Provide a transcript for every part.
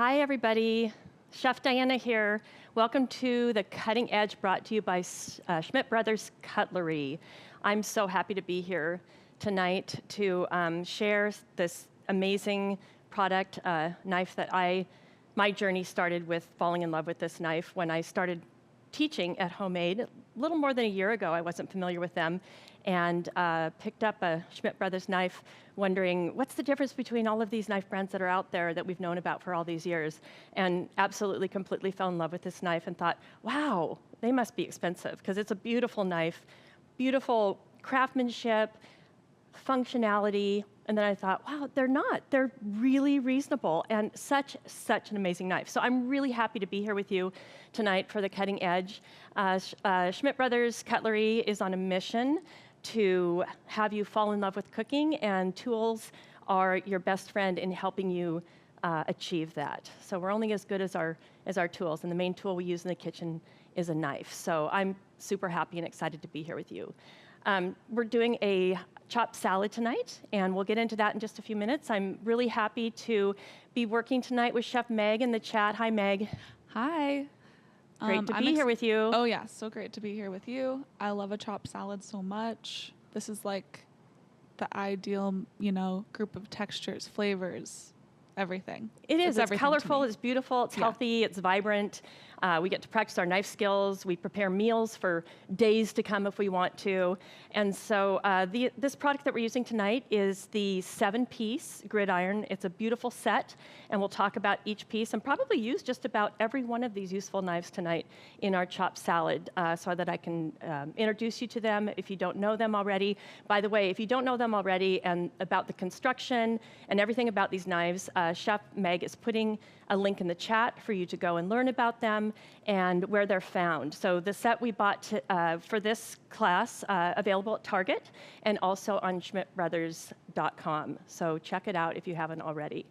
Hi, everybody. Chef Diana here. Welcome to The Cutting Edge, brought to you by Schmidt Brothers Cutlery. I'm so happy to be here tonight to share this amazing product, knife that my journey started with falling in love with this knife when I started teaching at Homemade. A little more than a year ago, I wasn't familiar with them, and picked up a Schmidt Brothers knife, wondering what's the difference between all of these knife brands that are out there that we've known about for all these years, and absolutely, completely fell in love with this knife and thought, wow, they must be expensive, because it's a beautiful knife, beautiful craftsmanship, functionality, and then I thought, wow, they're not. They're really reasonable and such an amazing knife. So I'm really happy to be here with you tonight for The Cutting Edge. Schmidt Brothers Cutlery is on a mission to have you fall in love with cooking, and tools are your best friend in helping you achieve that. So we're only as good as our tools, and the main tool we use in the kitchen is a knife. So I'm super happy and excited to be here with you. We're doing a chopped salad tonight, and we'll get into that in just a few minutes. I'm really happy to be working tonight with Chef Meg in the chat. Hi, Meg. Hi. Great to be here with you. Oh, yeah, so great to be here with you. I love a chopped salad so much. This is like the ideal, group of textures, flavors, everything. It is. It's colorful, it's beautiful, it's healthy, it's vibrant. We get to practice our knife skills. We prepare meals for days to come if we want to. And so this product that we're using tonight is the 7-piece gridiron. It's a beautiful set, and we'll talk about each piece and probably use just about every one of these useful knives tonight in our chopped salad so that I can introduce you to them if you don't know them already. By the way, if you don't know them already and about the construction and everything about these knives, Chef Meg is putting a link in the chat for you to go and learn about them and where they're found. So the set we bought for this class, available at Target and also on schmidtbrothers.com. So check it out if you haven't already.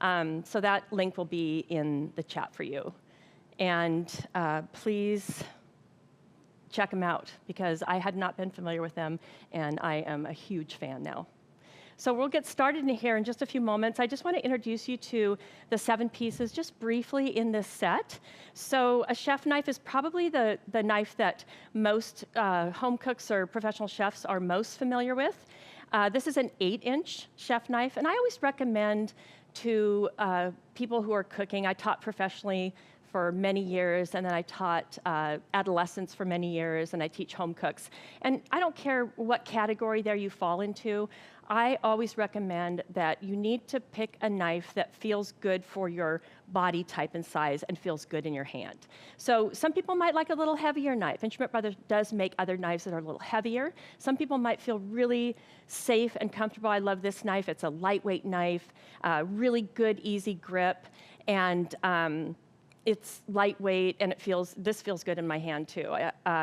So that link will be in the chat for you. And please check them out, because I had not been familiar with them, and I am a huge fan now. So we'll get started in here in just a few moments. I just want to introduce you to the 7 pieces just briefly in this set. So a chef knife is probably the knife that most home cooks or professional chefs are most familiar with. This is an 8-inch chef knife, and I always recommend to people who are cooking. I taught professionally for many years, and then I taught adolescents for many years, and I teach home cooks. And I don't care what category there you fall into. I always recommend that you need to pick a knife that feels good for your body type and size and feels good in your hand. So some people might like a little heavier knife, and Schmidt Brothers does make other knives that are a little heavier. Some people might feel really safe and comfortable. I love this knife. It's a lightweight knife, really good, easy grip, and it's lightweight, and this feels good in my hand too.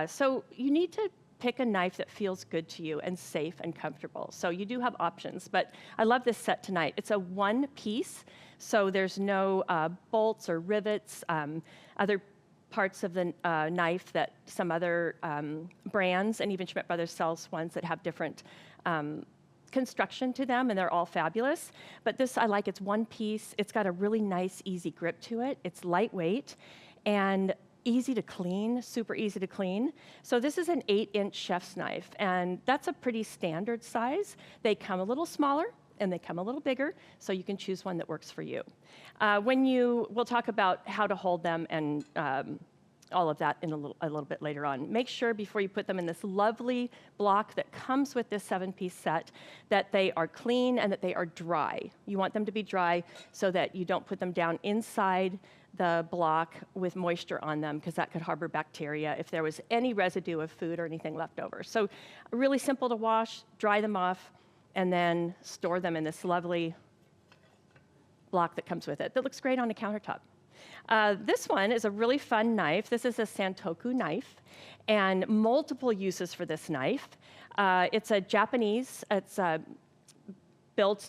So you need to pick a knife that feels good to you and safe and comfortable. So you do have options, but I love this set tonight. It's a 1-piece, so there's no bolts or rivets, other parts of the knife that some other brands, and even Schmidt Brothers sells ones that have different construction to them, and they're all fabulous. But this I like. It's 1 piece. It's got a really nice, easy grip to it. It's lightweight and easy to clean, super easy to clean. So this is an 8-inch chef's knife, and that's a pretty standard size. They come a little smaller, and they come a little bigger, so you can choose one that works for you. We'll talk about how to hold them and all of that in a little bit later on. Make sure before you put them in this lovely block that comes with this 7-piece set that they are clean and that they are dry. You want them to be dry so that you don't put them down inside the block with moisture on them, because that could harbor bacteria if there was any residue of food or anything left over. So really simple to wash, dry them off, and then store them in this lovely block that comes with it that looks great on a countertop. This one is a really fun knife. This is a Santoku knife, and multiple uses for this knife. It's a Japanese,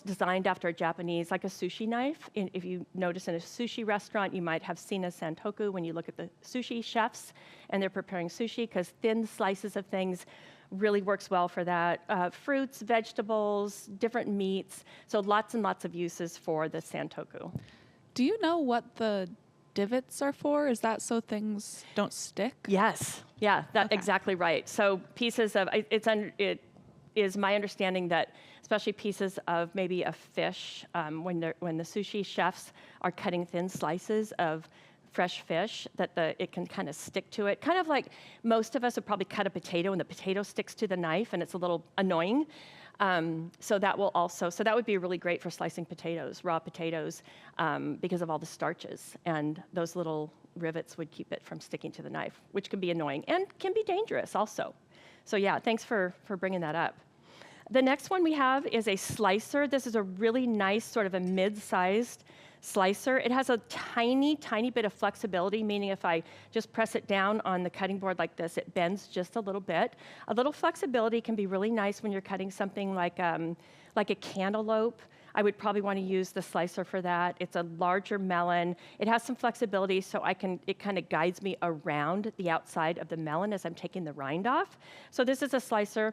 designed after a Japanese, like a sushi knife. If you notice in a sushi restaurant, you might have seen a Santoku when you look at the sushi chefs and they're preparing sushi, because thin slices of things really works well for that. Fruits, vegetables, different meats, so lots and lots of uses for the Santoku. Do you know what the divots are for? Is that so things don't stick? Yes, yeah, that's Okay. exactly right. So pieces of, it is my understanding that especially pieces of maybe a fish, when the sushi chefs are cutting thin slices of fresh fish, that it can kind of stick to it. Kind of like most of us would probably cut a potato and the potato sticks to the knife and it's a little annoying. So that would be really great for slicing potatoes, raw potatoes, because of all the starches. And those little rivets would keep it from sticking to the knife, which can be annoying and can be dangerous also. So yeah, thanks for bringing that up. The next one we have is a slicer. This is a really nice sort of a mid-sized slicer. It has a tiny, tiny bit of flexibility, meaning if I just press it down on the cutting board like this, it bends just a little bit. A little flexibility can be really nice when you're cutting something like a cantaloupe. I would probably want to use the slicer for that. It's a larger melon. It has some flexibility, so it kind of guides me around the outside of the melon as I'm taking the rind off. So this is a slicer.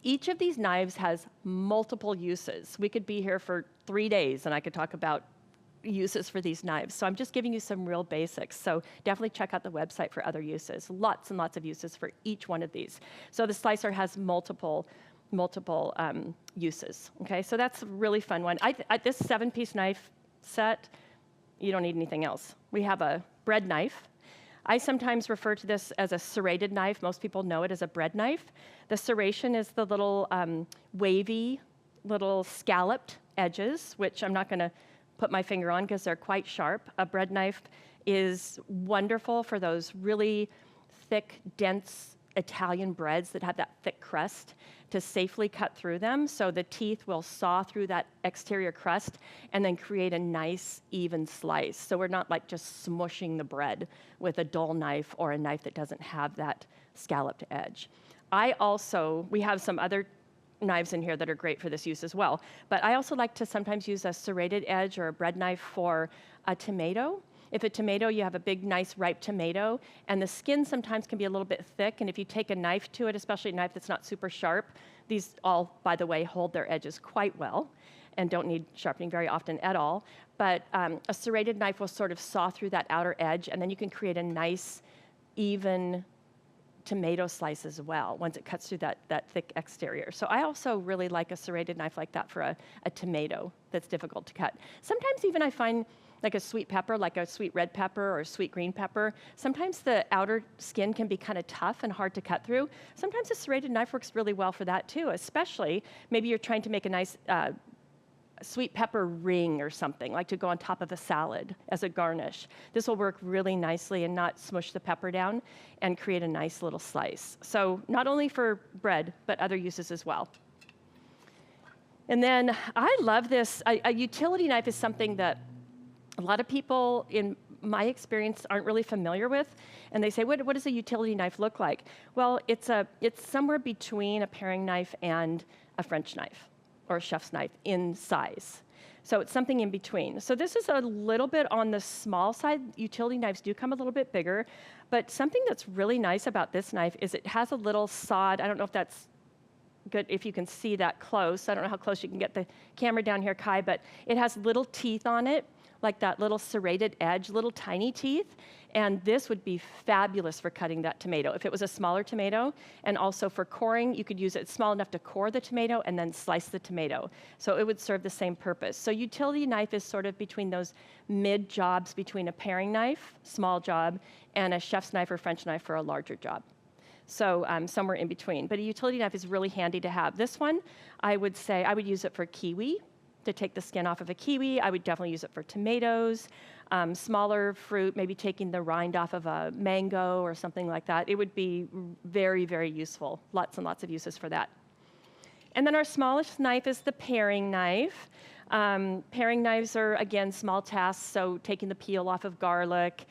Each of these knives has multiple uses. We could be here for 3 days, and I could talk about uses for these knives. So I'm just giving you some real basics. So definitely check out the website for other uses. Lots and lots of uses for each one of these. So the slicer has multiple uses. Okay, so that's a really fun one. This 7-piece knife set, you don't need anything else. We have a bread knife. I sometimes refer to this as a serrated knife. Most people know it as a bread knife. The serration is the little wavy, little scalloped edges, which I'm not going to put my finger on because they're quite sharp. A bread knife is wonderful for those really thick, dense Italian breads that have that thick crust to safely cut through them. So the teeth will saw through that exterior crust and then create a nice, even slice. So we're not like just smushing the bread with a dull knife or a knife that doesn't have that scalloped edge. We have some other knives in here that are great for this use as well. But I also like to sometimes use a serrated edge or a bread knife for a tomato. If a tomato, you have a big, nice, ripe tomato, and the skin sometimes can be a little bit thick, and if you take a knife to it, especially a knife that's not super sharp, these all, by the way, hold their edges quite well and don't need sharpening very often at all. But a serrated knife will sort of saw through that outer edge, and then you can create a nice, even tomato slice as well once it cuts through that thick exterior. So I also really like a serrated knife like that for a tomato that's difficult to cut. Sometimes even I find like a sweet pepper, like a sweet red pepper or a sweet green pepper, sometimes the outer skin can be kind of tough and hard to cut through. Sometimes a serrated knife works really well for that too, especially maybe you're trying to make a nice sweet pepper ring or something, like to go on top of a salad as a garnish. This will work really nicely and not smush the pepper down and create a nice little slice. So not only for bread, but other uses as well. And then I love this. A utility knife is something that a lot of people, in my experience, aren't really familiar with. And they say, what does a utility knife look like? Well, it's somewhere between a paring knife and a French knife or a chef's knife in size. So it's something in between. So this is a little bit on the small side. Utility knives do come a little bit bigger. But something that's really nice about this knife is it has a little sawed. I don't know if that's good, if you can see that close. I don't know how close you can get the camera down here, Kai, but it has little teeth on it, like that little serrated edge, little tiny teeth. And this would be fabulous for cutting that tomato. If it was a smaller tomato, and also for coring, you could use it small enough to core the tomato and then slice the tomato. So it would serve the same purpose. So utility knife is sort of between those mid jobs between a paring knife, small job, and a chef's knife or French knife for a larger job. So somewhere in between. But a utility knife is really handy to have. This one, I would say I would use it for kiwi, to take the skin off of a kiwi. I would definitely use it for tomatoes, smaller fruit, maybe taking the rind off of a mango or something like that. It would be very, very useful. Lots and lots of uses for that. And then our smallest knife is the paring knife. Paring knives are, again, small tasks, so taking the peel off of garlic,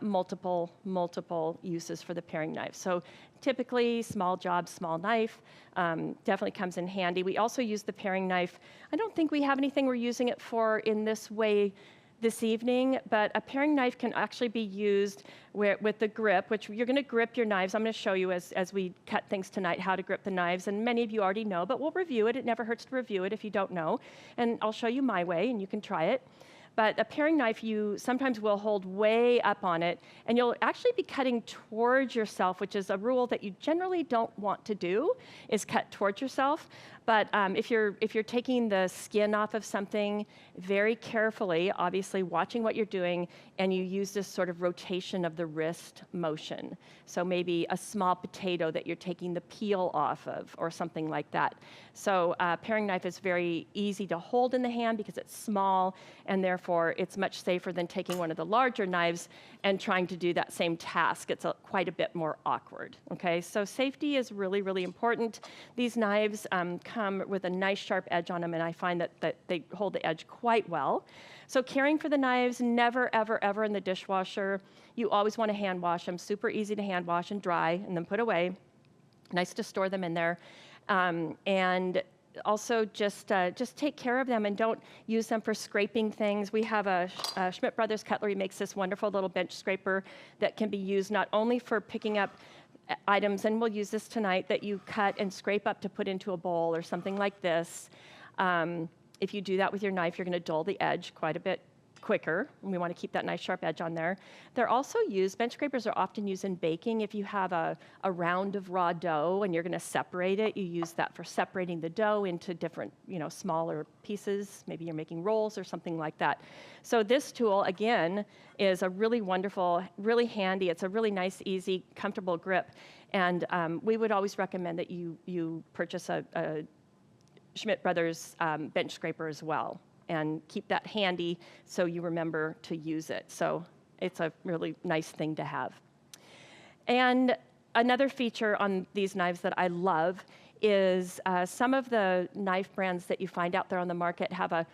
multiple uses for the paring knife. So typically, small job, small knife, definitely comes in handy. We also use the paring knife. I don't think we have anything we're using it for in this way this evening, but a paring knife can actually be used with the grip, which you're going to grip your knives. I'm going to show you as we cut things tonight how to grip the knives, and many of you already know, but we'll review it. It never hurts to review it if you don't know, and I'll show you my way, and you can try it. But a paring knife, you sometimes will hold way up on it, and you'll actually be cutting towards yourself, which is a rule that you generally don't want to do, is cut towards yourself. But if you're taking the skin off of something very carefully, obviously watching what you're doing, and you use this sort of rotation of the wrist motion. So maybe a small potato that you're taking the peel off of, or something like that. So a paring knife is very easy to hold in the hand because it's small, and therefore it's much safer than taking one of the larger knives and trying to do that same task. It's quite a bit more awkward, okay? So safety is really, really important. These knives come with a nice sharp edge on them, and I find that they hold the edge quite well. So caring for the knives, never, ever, ever in the dishwasher. You always want to hand wash them. Super easy to hand wash and dry, and then put away. Nice to store them in there. And also just take care of them and don't use them for scraping things. We have a Schmidt Brothers Cutlery makes this wonderful little bench scraper that can be used not only for picking up items, and we'll use this tonight, that you cut and scrape up to put into a bowl or something like this. If you do that with your knife, you're going to dull the edge quite a bit quicker, and we want to keep that nice sharp edge on there. They're also used, bench scrapers are often used in baking. If you have a round of raw dough and you're going to separate it, you use that for separating the dough into different, smaller pieces. Maybe you're making rolls or something like that. So this tool, again, is a really wonderful, really handy. It's a really nice, easy, comfortable grip. And we would always recommend that you purchase a Schmidt Brothers bench scraper as well, and keep that handy so you remember to use it. So it's a really nice thing to have. And another feature on these knives that I love is some of the knife brands that you find out there on the market have a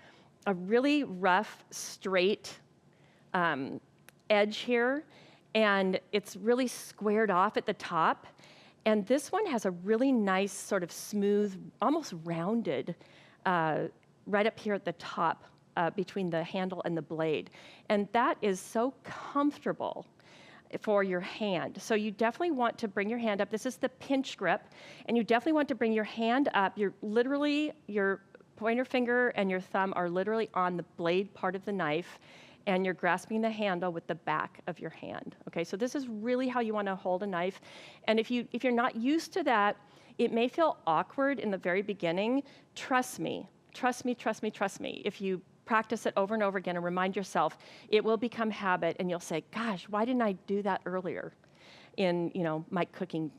really rough, straight edge here, and it's really squared off at the top. And this one has a really nice sort of smooth, almost rounded, right up here at the top between the handle and the blade. And that is so comfortable for your hand. So you definitely want to bring your hand up. This is the pinch grip. And you definitely want to bring your hand up. Your pointer finger and your thumb are literally on the blade part of the knife, and you're grasping the handle with the back of your hand. Okay, so this is really how you want to hold a knife. And if you're not used to that, it may feel awkward in the very beginning. Trust me. If you practice it over and over again and remind yourself, it will become habit, and you'll say, gosh, why didn't I do that earlier in my cooking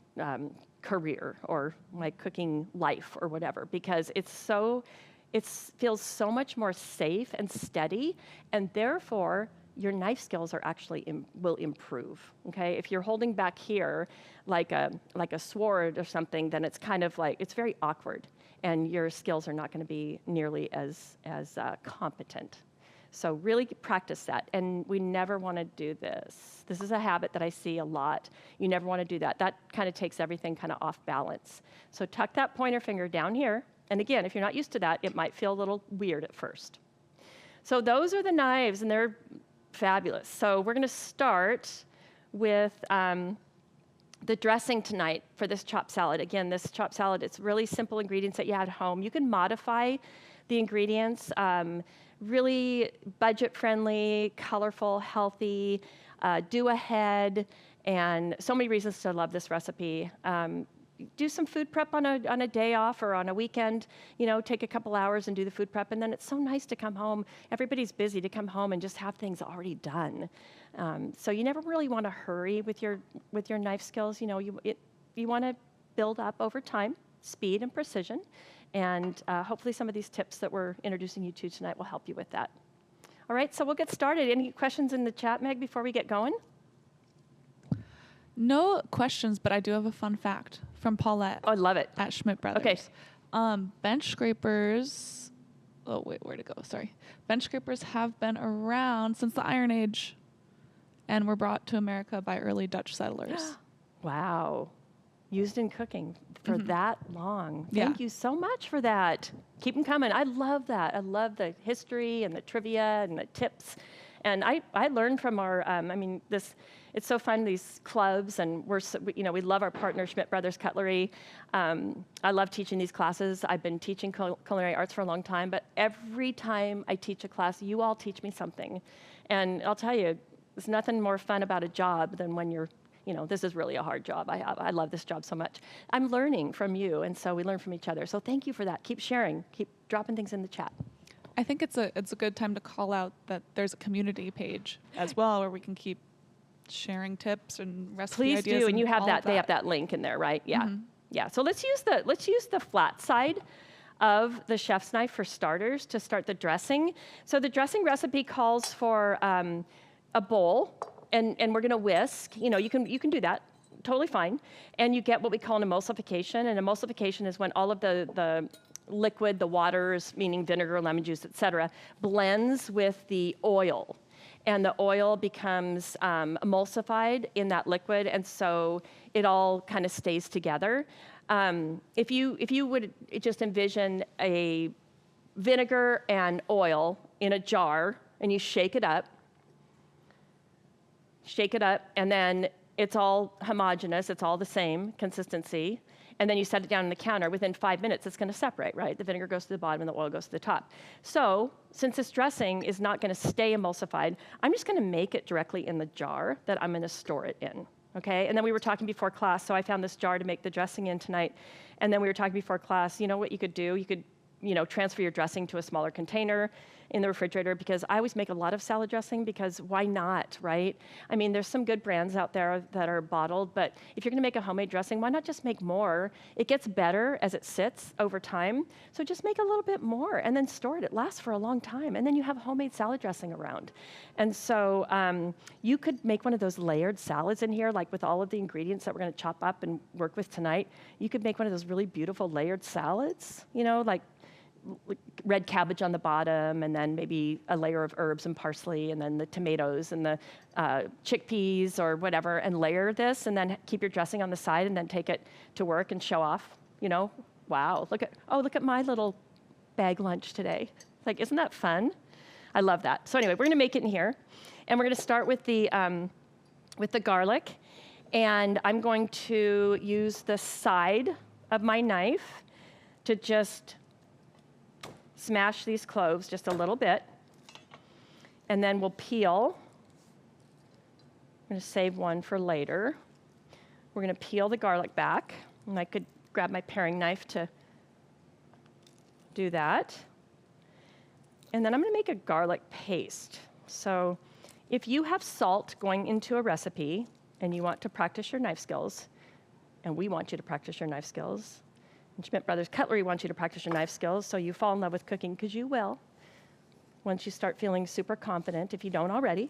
career or my cooking life or whatever? Because it feels so much more safe and steady, and therefore your knife skills are actually will improve. Okay, if you're holding back here like a sword or something, then it's kind of like, it's very awkward, and your skills are not going to be nearly as competent. So really practice that, and we never want to do this. This is a habit that I see a lot. You never want to do that. That kind of takes everything kind of off balance. So tuck that pointer finger down here. And again, if you're not used to that, it might feel a little weird at first. So those are the knives, and they're fabulous. So we're going to start with the dressing tonight for this chopped salad. Again, this chopped salad, it's really simple ingredients that you have at home. You can modify the ingredients, really budget-friendly, colorful, healthy, do ahead, and so many reasons to love this recipe. Do some food prep on a day off or on a weekend, take a couple hours and do the food prep, and then it's so nice to come home. Everybody's busy, to come home and just have things already done. So you never really want to hurry with your knife skills. You want to build up over time, speed and precision, and hopefully some of these tips that we're introducing you to tonight will help you with that. All right, so we'll get started. Any questions in the chat, Meg, before we get going? No questions, but I do have a fun fact from Paulette. Oh, I love it. At Schmidt Brothers. Okay. Bench scrapers. Oh, wait, where to go? Sorry. Bench scrapers have been around since the Iron Age and were brought to America by early Dutch settlers. Wow. Used in cooking for that long. Yeah. Thank you so much for that. Keep them coming. I love that. I love the history and the trivia and the tips. And I learned from our, it's so fun, these cloves, and we love our partner, Schmidt Brothers Cutlery. I love teaching these classes. I've been teaching culinary arts for a long time, but every time I teach a class, you all teach me something. And I'll tell you, there's nothing more fun about a job than when you're, this is really a hard job. I love this job so much. I'm learning from you, and so we learn from each other. So thank you for that. Keep sharing. Keep dropping things in the chat. I think it's a good time to call out that there's a community page as well where we can keep sharing tips and recipe ideas. Please do, and you have that. They have that link in there, right? Yeah, Mm-hmm. yeah. So let's use the flat side of the chef's knife for starters to start the dressing. So the dressing recipe calls for a bowl, and we're going to whisk. You can do that. Totally fine. And you get what we call an emulsification. And emulsification is when all of the liquid, the waters, meaning vinegar, lemon juice, et cetera, blends with the oil. And the oil becomes emulsified in that liquid, and so it all kind of stays together. If you would just envision a vinegar and oil in a jar, and you shake it up, and then it's all homogeneous, it's all the same consistency, and then you set it down on the counter. Within 5 minutes, it's going to separate, right? The vinegar goes to the bottom and the oil goes to the top. So since this dressing is not going to stay emulsified, I'm just going to make it directly in the jar that I'm going to store it in, okay? And then we were talking before class, so I found this jar to make the dressing in tonight. And then we were talking before class, you know what you could do? You could transfer your dressing to a smaller container in the refrigerator, because I always make a lot of salad dressing, because why not, right? I mean, there's some good brands out there that are bottled, but if you're gonna make a homemade dressing, why not just make more? It gets better as it sits over time, so just make a little bit more and then store it. It lasts for a long time, and then you have homemade salad dressing around. And so you could make one of those layered salads in here, like with all of the ingredients that we're gonna chop up and work with tonight. You could make one of those really beautiful layered salads, like red cabbage on the bottom, and then maybe a layer of herbs and parsley, and then the tomatoes and the chickpeas or whatever, and layer this, and then keep your dressing on the side, and then take it to work and show off. Wow, look at my little bag lunch today. Isn't that fun? I love that. So anyway, we're gonna make it in here, and we're gonna start with the garlic, and I'm going to use the side of my knife to just smash these cloves just a little bit, and then we'll peel. I'm going to save one for later. We're going to peel the garlic back, and I could grab my paring knife to do that. And then I'm going to make a garlic paste. So if you have salt going into a recipe and you want to practice your knife skills, and we want you to practice your knife skills, and Schmidt Brothers Cutlery wants you to practice your knife skills, so you fall in love with cooking, because you will once you start feeling super confident, if you don't already.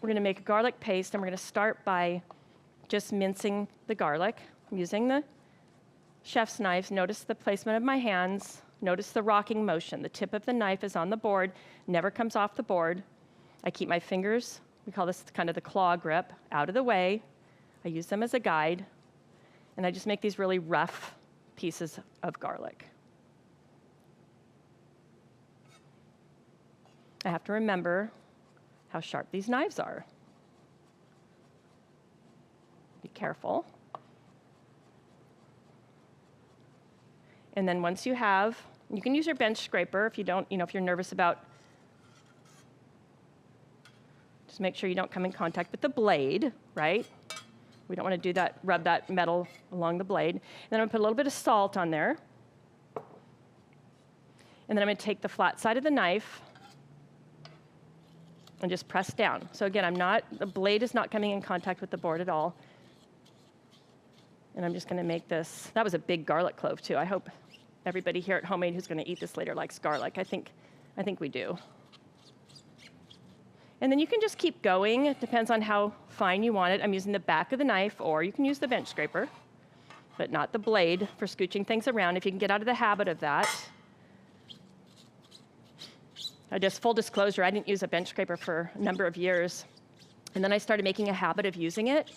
We're going to make a garlic paste, and we're going to start by just mincing the garlic. I'm using the chef's knife. Notice the placement of my hands. Notice the rocking motion. The tip of the knife is on the board, never comes off the board. I keep my fingers, we call this kind of the claw grip, out of the way. I use them as a guide. And I just make these really rough pieces of garlic. I have to remember how sharp these knives are. Be careful. And then once you have, you can use your bench scraper if you don't, if you're nervous about, just make sure you don't come in contact with the blade, right? We don't want to do that, rub that metal along the blade. And then I'm going to put a little bit of salt on there. And then I'm going to take the flat side of the knife and just press down. So again, the blade is not coming in contact with the board at all. And I'm just going to make this. That was a big garlic clove too. I hope everybody here at Homemade who's going to eat this later likes garlic. I think we do. And then you can just keep going. It depends on how fine you want it. I'm using the back of the knife, or you can use the bench scraper, but not the blade for scooching things around, if you can get out of the habit of that. Just full disclosure, I didn't use a bench scraper for a number of years. And then I started making a habit of using it,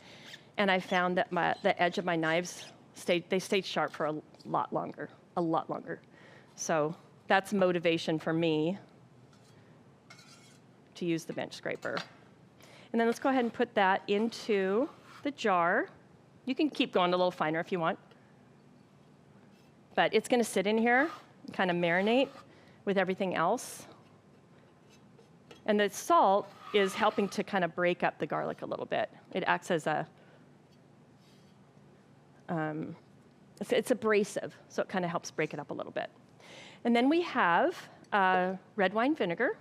and I found that the edge of my knives stayed sharp for a lot longer. So that's motivation for me. to use the bench scraper. And then let's go ahead and put that into the jar. You can keep going a little finer if you want. But it's going to sit in here and kind of marinate with everything else. And the salt is helping to kind of break up the garlic a little bit. It acts as a, it's abrasive, so it kind of helps break it up a little bit. And then we have red wine vinegar.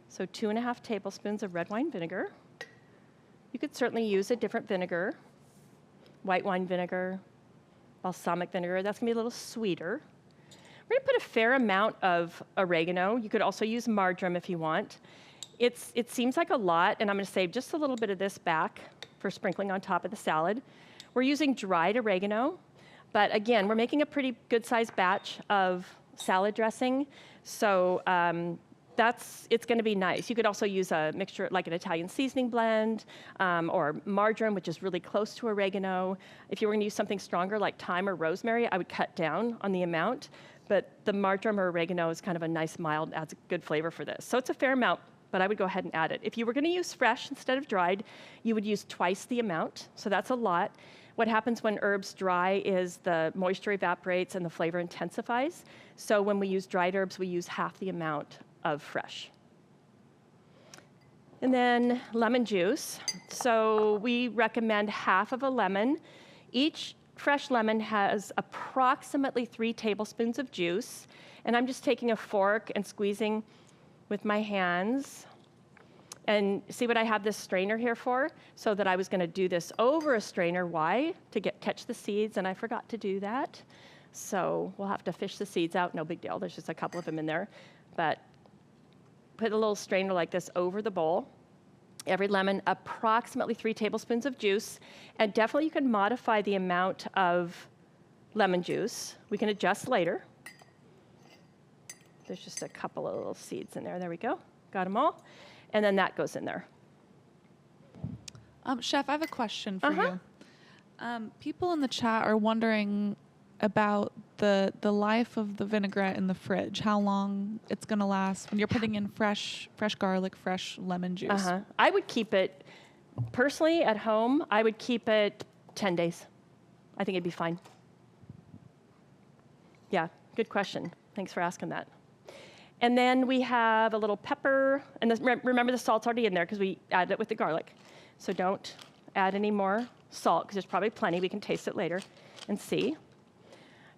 So 2.5 tablespoons of red wine vinegar. You could certainly use a different vinegar, white wine vinegar, balsamic vinegar. That's going to be a little sweeter. We're going to put a fair amount of oregano. You could also use marjoram if you want. It seems like a lot, and I'm going to save just a little bit of this back for sprinkling on top of the salad. We're using dried oregano, but again, we're making a pretty good-sized batch of salad dressing, so it's going to be nice. You could also use a mixture like an Italian seasoning blend or marjoram, which is really close to oregano. If you were going to use something stronger like thyme or rosemary, I would cut down on the amount, but the marjoram or oregano is kind of a nice mild, adds a good flavor for this. So it's a fair amount, but I would go ahead and add it. If you were going to use fresh instead of dried, you would use twice the amount, so that's a lot. What happens when herbs dry is the moisture evaporates and the flavor intensifies. So when we use dried herbs, we use half the amount of fresh. And then lemon juice. So we recommend half of a lemon. Each fresh lemon has approximately 3 tablespoons of juice. And I'm just taking a fork and squeezing with my hands. And see what I have this strainer here for? So that I was going to do this over a strainer. Why? To catch the seeds, and I forgot to do that. So we'll have to fish the seeds out. No big deal. There's just a couple of them in there. But put a little strainer like this over the bowl. Every lemon, approximately 3 tablespoons of juice. And definitely you can modify the amount of lemon juice. We can adjust later. There's just a couple of little seeds in there. There we go. Got them all. And then that goes in there. Chef, I have a question for you. People in the chat are wondering about the life of the vinaigrette in the fridge, how long it's going to last when you're putting in fresh garlic, fresh lemon juice. I would keep it, personally at home, I would keep it 10 days. I think it'd be fine. Yeah, good question. Thanks for asking that. And then we have a little pepper, and remember the salt's already in there because we added it with the garlic. So don't add any more salt because there's probably plenty. We can taste it later and see.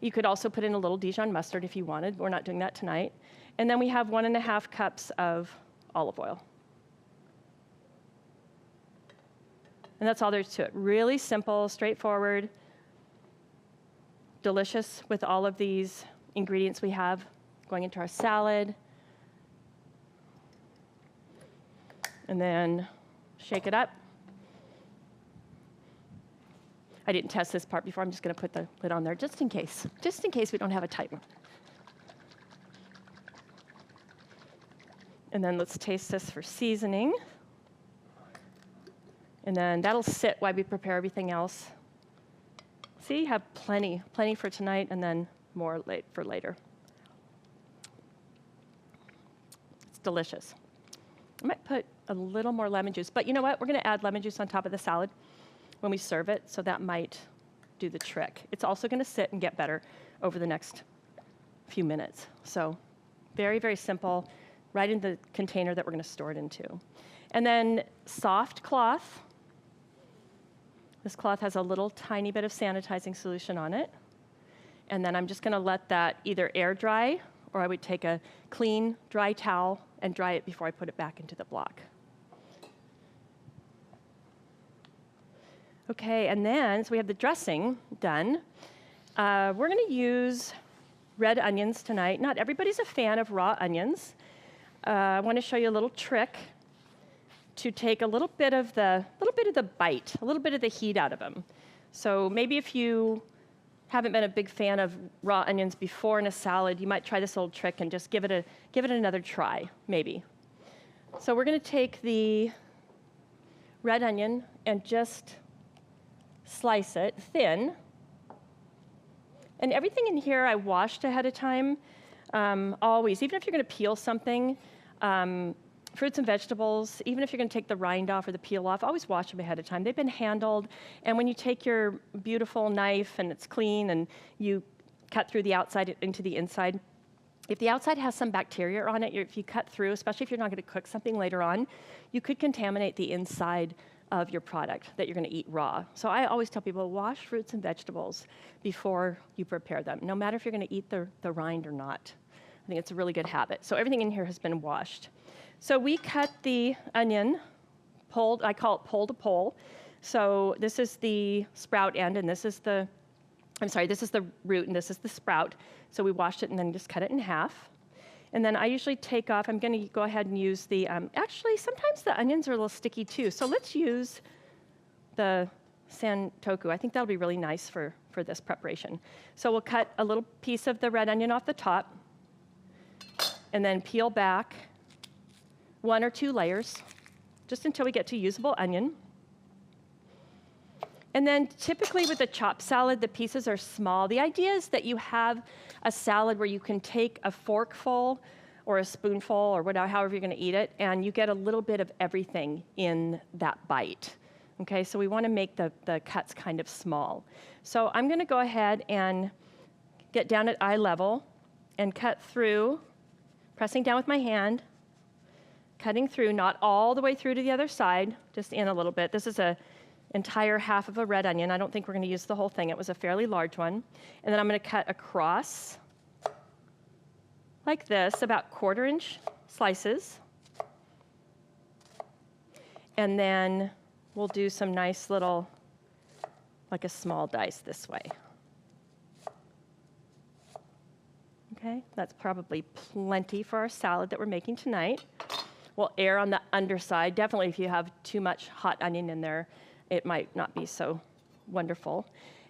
You could also put in a little Dijon mustard if you wanted. We're not doing that tonight. And then we have 1.5 cups of olive oil. And that's all there is to it. Really simple, straightforward, delicious with all of these ingredients we have going into our salad. And then shake it up. I didn't test this part before. I'm just going to put the lid on there just in case we don't have a tight one. And then let's taste this for seasoning. And then that'll sit while we prepare everything else. See, you have plenty for tonight and then more for later. It's delicious. I might put a little more lemon juice, but you know what? We're going to add lemon juice on top of the salad when we serve it, so that might do the trick. It's also going to sit and get better over the next few minutes. So very, very simple, right in the container that we're going to store it into. And then soft cloth. This cloth has a little tiny bit of sanitizing solution on it. And then I'm just going to let that either air dry, or I would take a clean, dry towel and dry it before I put it back into the block. Okay, and then, so we have the dressing done. We're going to use red onions tonight. Not everybody's a fan of raw onions. I want to show you a little trick to take a little bit of the bite, a little bit of the heat out of them. So maybe if you haven't been a big fan of raw onions before in a salad, you might try this old trick and just give it another try, maybe. So we're going to take the red onion and just slice it thin. And everything in here I washed ahead of time, always. Even if you're going to peel something, fruits and vegetables, even if you're going to take the rind off or the peel off, always wash them ahead of time. They've been handled, and when you take your beautiful knife and it's clean and you cut through the outside into the inside, if the outside has some bacteria on it, if you cut through, especially if you're not going to cook something later on, you could contaminate the inside of your product that you're going to eat raw. So I always tell people, wash fruits and vegetables before you prepare them, no matter if you're going to eat the rind or not. I think it's a really good habit. So everything in here has been washed. So we cut the onion, pulled, I call it pole to pole. So this is the sprout end, and this is the root, and this is the sprout. So we washed it and then just cut it in half. And then I usually take off, I'm gonna go ahead and use the, actually sometimes the onions are a little sticky too. So let's use the santoku. I think that'll be really nice for this preparation. So we'll cut a little piece of the red onion off the top and then peel back 1 or 2 layers just until we get to usable onion. And then typically with a chopped salad, the pieces are small. The idea is that you have a salad where you can take a forkful or a spoonful or whatever, however you're going to eat it, and you get a little bit of everything in that bite. Okay, so we want to make the cuts kind of small. So I'm going to go ahead and get down at eye level and cut through, pressing down with my hand, cutting through, not all the way through to the other side, just in a little bit. This is a entire half of a red onion. I don't think we're going to use the whole thing. It was a fairly large one. And then I'm going to cut across like this, about 1/4-inch slices. And then we'll do some nice little, like a small dice this way. Okay, that's probably plenty for our salad that we're making tonight. We'll err on the underside. Definitely if you have too much hot onion in there, it might not be so wonderful.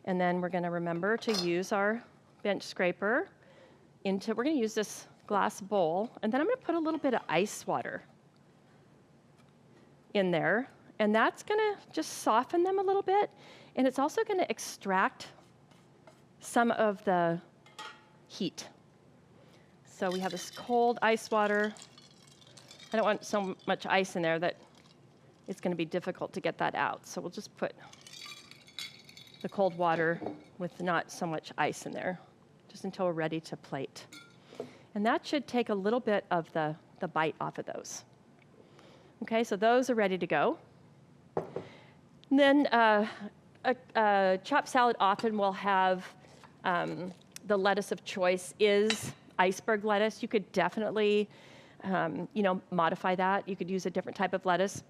And then we're gonna remember to use our bench scraper we're gonna use this glass bowl, and then I'm gonna put a little bit of ice water in there, and that's gonna just soften them a little bit, and it's also gonna extract some of the heat. So we have this cold ice water. I don't want so much ice in there that it's going to be difficult to get that out. So we'll just put the cold water with not so much ice in there, just until we're ready to plate. And that should take a little bit of the bite off of those. Okay, so those are ready to go. And then a chopped salad often will have the lettuce of choice is iceberg lettuce. You could definitely modify that. You could use a different type of lettuce.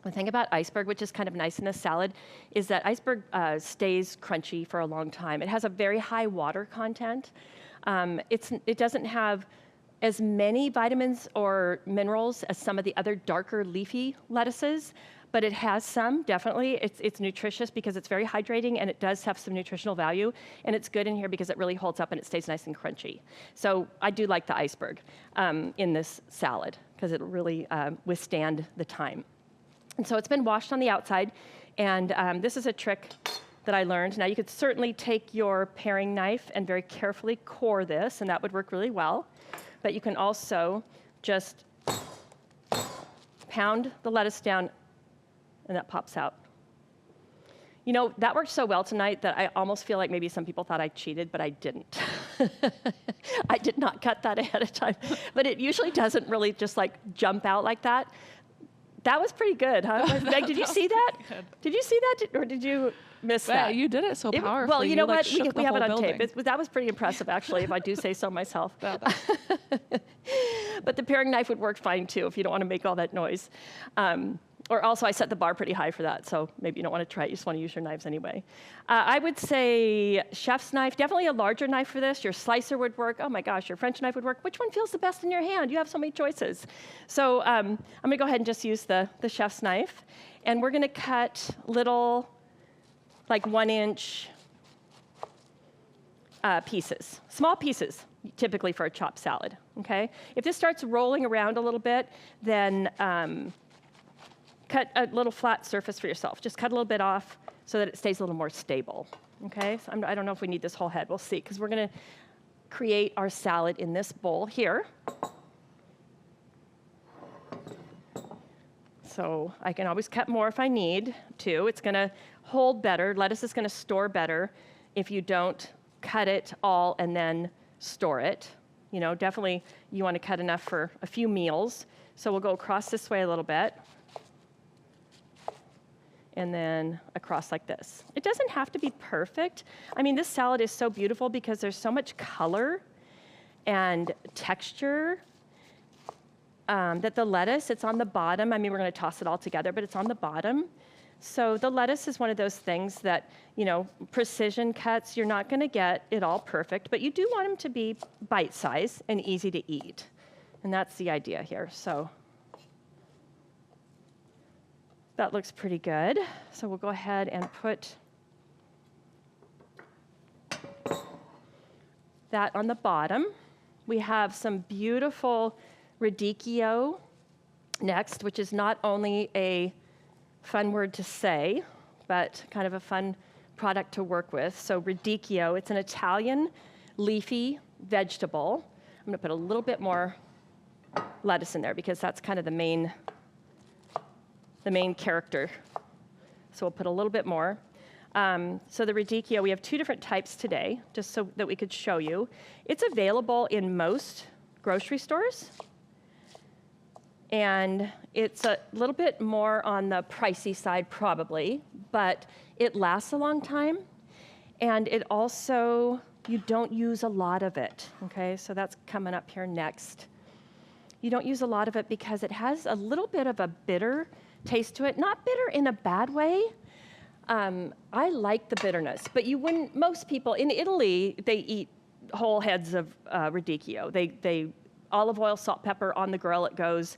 The thing about iceberg, which is kind of nice in this salad, is that iceberg stays crunchy for a long time. It has a very high water content. It doesn't have as many vitamins or minerals as some of the other darker leafy lettuces, but it has some, definitely. It's nutritious because it's very hydrating, and it does have some nutritional value, and it's good in here because it really holds up and it stays nice and crunchy. So I do like the iceberg in this salad because it'll really withstand the time. And so it's been washed on the outside, and this is a trick that I learned. Now you could certainly take your paring knife and very carefully core this, and that would work really well. But you can also just pound the lettuce down, and that pops out. You know, that worked so well tonight that I almost feel like maybe some people thought I cheated, but I didn't. I did not cut that ahead of time. But it usually doesn't really just like jump out like that. That was pretty good, huh? Meg, did you see that? Did you see that, or did you miss that? Yeah, you did it so powerfully. Well, you know what? We We have it on tape. That was pretty impressive, actually, if I do say so myself. But the paring knife would work fine, too, if you don't want to make all that noise. Or also, I set the bar pretty high for that, so maybe you don't want to try it. You just want to use your knives anyway. I would say chef's knife, definitely a larger knife for this. Your slicer would work. Oh my gosh, your French knife would work. Which one feels the best in your hand? You have so many choices. So I'm going to go ahead and just use the chef's knife. And we're going to cut little, like 1-inch pieces, small pieces, typically for a chopped salad, okay? If this starts rolling around a little bit, then cut a little flat surface for yourself. Just cut a little bit off so that it stays a little more stable, okay? So I don't know if we need this whole head. We'll see, because we're going to create our salad in this bowl here. So I can always cut more if I need to. It's going to hold better. Lettuce is going to store better if you don't cut it all and then store it. You know, definitely you want to cut enough for a few meals. So we'll go across this way a little bit. And then across like this. It doesn't have to be perfect. I mean, this salad is so beautiful because there's so much color and texture that the lettuce, it's on the bottom. I mean, we're going to toss it all together, but it's on the bottom. So the lettuce is one of those things that, you know, precision cuts, you're not going to get it all perfect, but you do want them to be bite-sized and easy to eat. And that's the idea here. So that looks pretty good. So we'll go ahead and put that on the bottom. We have some beautiful radicchio next, which is not only a fun word to say, but kind of a fun product to work with. So radicchio, it's an Italian leafy vegetable. I'm gonna put a little bit more lettuce in there because that's kind of the main character. So we'll put a little bit more. So the radicchio, we have two different types today, just so that we could show you. It's available in most grocery stores. And it's a little bit more on the pricey side probably, but it lasts a long time. And it also, you don't use a lot of it, okay? So that's coming up here next. You don't use a lot of it because it has a little bit of a bitter taste to it. Not bitter in a bad way. I like the bitterness, but you wouldn't, most people, in Italy, they eat whole heads of radicchio. They olive oil, salt, pepper, on the grill it goes.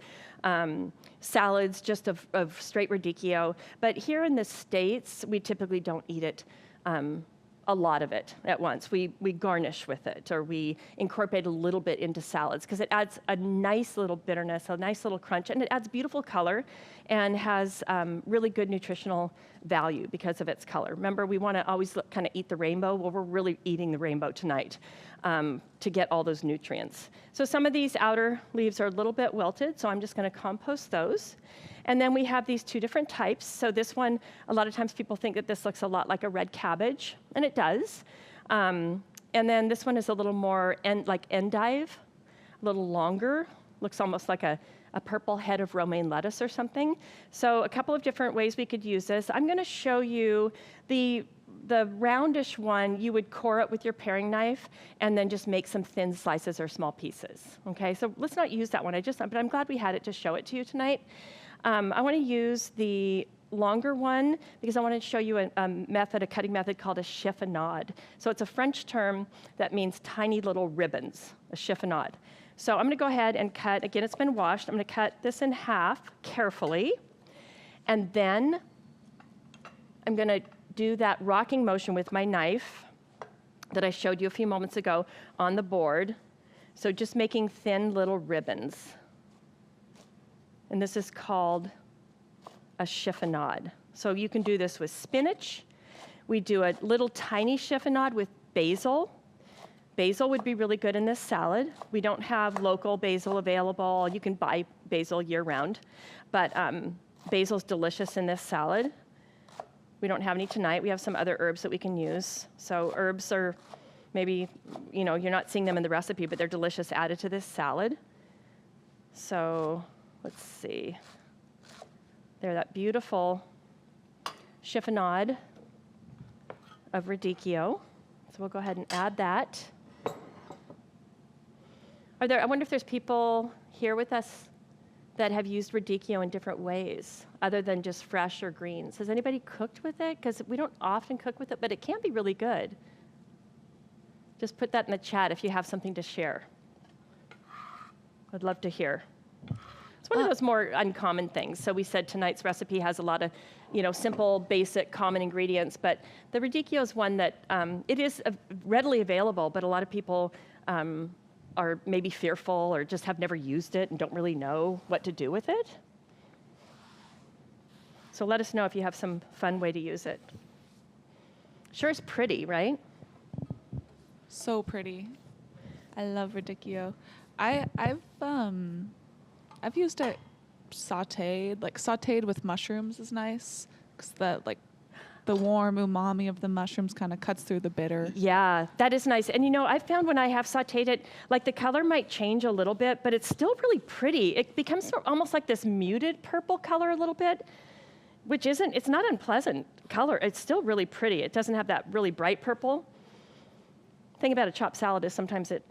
Salads just of straight radicchio. But here in the States, we typically don't eat it, a lot of it at once. We garnish with it, or we incorporate a little bit into salads because it adds a nice little bitterness, a nice little crunch, and it adds beautiful color and has really good nutritional value because of its color. Remember, we want to always kind of eat the rainbow. Well, we're really eating the rainbow tonight to get all those nutrients. So some of these outer leaves are a little bit wilted, so I'm just going to compost those. And then we have these two different types. So this one, a lot of times people think that this looks a lot like a red cabbage, and it does. And then this one is a little more like endive, a little longer, looks almost like a purple head of romaine lettuce or something. So a couple of different ways we could use this. I'm going to show you the roundish one. You would core it with your paring knife and then just make some thin slices or small pieces. Okay, so let's not use that one. But I'm glad we had it to show it to you tonight. I want to use the longer one because I want to show you a cutting method called a chiffonade. So it's a French term that means tiny little ribbons, a chiffonade. So I'm going to go ahead and cut, again, it's been washed. I'm going to cut this in half carefully. And then I'm going to do that rocking motion with my knife that I showed you a few moments ago on the board. So just making thin little ribbons. And this is called a chiffonade. So you can do this with spinach. We do a little tiny chiffonade with basil. Basil would be really good in this salad. We don't have local basil available. You can buy basil year-round. But basil's delicious in this salad. We don't have any tonight. We have some other herbs that we can use. So herbs are maybe, you know, you're not seeing them in the recipe, but they're delicious added to this salad. So let's see. There, that beautiful chiffonade of radicchio. So we'll go ahead and add that. I wonder if there's people here with us that have used radicchio in different ways other than just fresh or greens. Has anybody cooked with it? Because we don't often cook with it, but it can be really good. Just put that in the chat if you have something to share. I'd love to hear. It's one of those more uncommon things. So we said tonight's recipe has a lot of, you know, simple, basic, common ingredients, but the radicchio is one that it is readily available, but a lot of people are maybe fearful or just have never used it and don't really know what to do with it. So let us know if you have some fun way to use it. Sure is pretty, right? So pretty. I love radicchio. I've used it sautéed. Like sautéed with mushrooms is nice because the warm umami of the mushrooms kind of cuts through the bitter. Yeah, that is nice. And you know, I found when I have sautéed it, like the color might change a little bit, but it's still really pretty. It becomes almost like this muted purple color a little bit, which it's not unpleasant color. It's still really pretty. It doesn't have that really bright purple. The thing about a chopped salad is sometimes it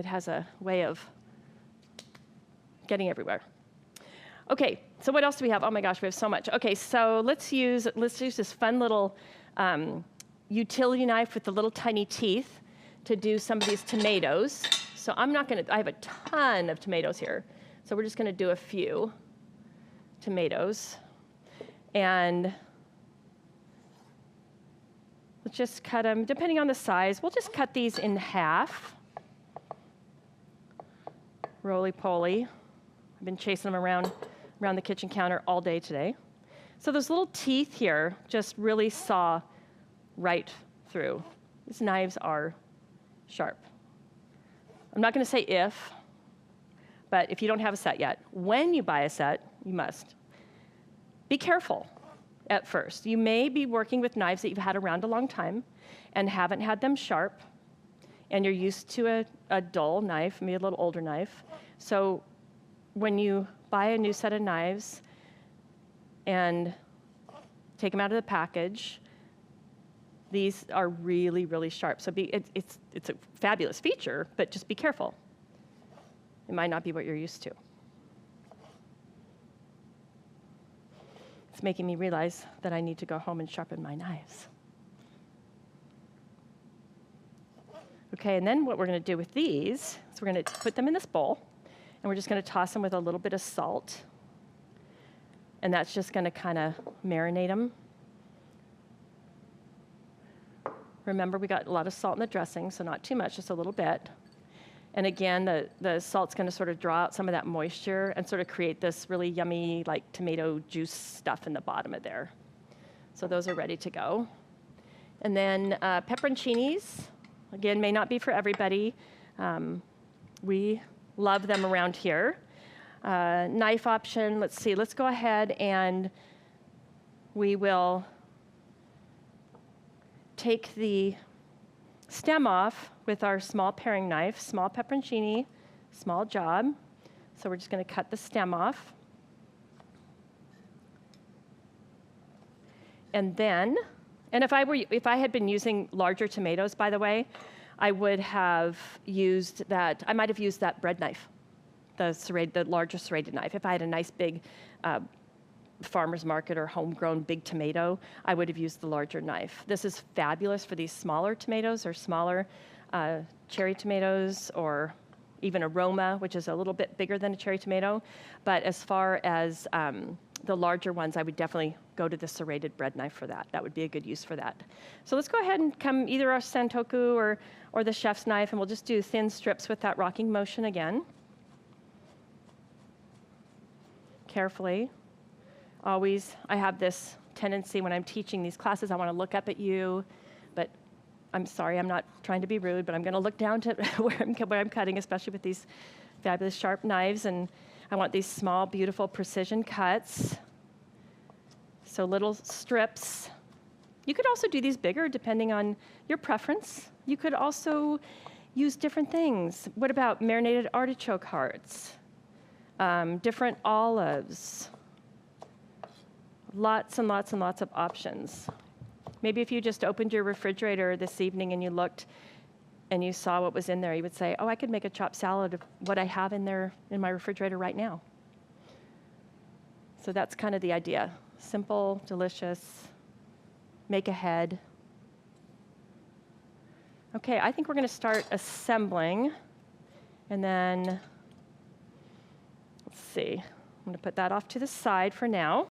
has a way of getting everywhere. Okay, so what else do we have? Oh my gosh, we have so much. Okay, so let's use this fun little utility knife with the little tiny teeth to do some of these tomatoes. So I have a ton of tomatoes here. So we're just gonna do a few tomatoes. And let's just cut them, depending on the size, we'll just cut these in half. Roly-poly. I've been chasing them around the kitchen counter all day today. So those little teeth here just really saw right through. These knives are sharp. I'm not gonna say if, but if you don't have a set yet, when you buy a set, you must. Be careful at first. You may be working with knives that you've had around a long time and haven't had them sharp, and you're used to a dull knife, maybe a little older knife. So when you buy a new set of knives and take them out of the package, these are really, really sharp. So it's a fabulous feature, but just be careful. It might not be what you're used to. It's making me realize that I need to go home and sharpen my knives. Okay, and then what we're gonna do with these is we're gonna put them in this bowl, and we're just gonna toss them with a little bit of salt. And that's just gonna kinda marinate them. Remember, we got a lot of salt in the dressing, so not too much, just a little bit. And again, the salt's gonna sort of draw out some of that moisture and sort of create this really yummy, like tomato juice stuff in the bottom of there. So those are ready to go. And then pepperoncinis, again, may not be for everybody. We love them around here. Knife option, let's see, let's go ahead and we will take the stem off with our small paring knife, small pepperoncini, small job. So we're just gonna cut the stem off. And then, and if I had been using larger tomatoes, by the way, I would have used that, I might have used that bread knife, the larger serrated knife. If I had a nice big farmer's market or homegrown big tomato, I would have used the larger knife. This is fabulous for these smaller tomatoes or smaller cherry tomatoes, or even a Roma, which is a little bit bigger than a cherry tomato. But as far as the larger ones, I would definitely go to the serrated bread knife for that. That would be a good use for that. So let's go ahead and come either our Santoku or the chef's knife, and we'll just do thin strips with that rocking motion again. Carefully. Always, I have this tendency when I'm teaching these classes, I want to look up at you, but I'm sorry, I'm not trying to be rude, but I'm going to look down to where I'm cutting, especially with these fabulous sharp knives, and I want these small, beautiful precision cuts. So little strips. You could also do these bigger depending on your preference. You could also use different things. What about marinated artichoke hearts? Different olives. Lots and lots and lots of options. Maybe if you just opened your refrigerator this evening and you looked and you saw what was in there, you would say, oh, I could make a chopped salad of what I have in there in my refrigerator right now. So that's kind of the idea. Simple, delicious, make ahead. Okay, I think we're gonna start assembling, and then, let's see, I'm gonna put that off to the side for now.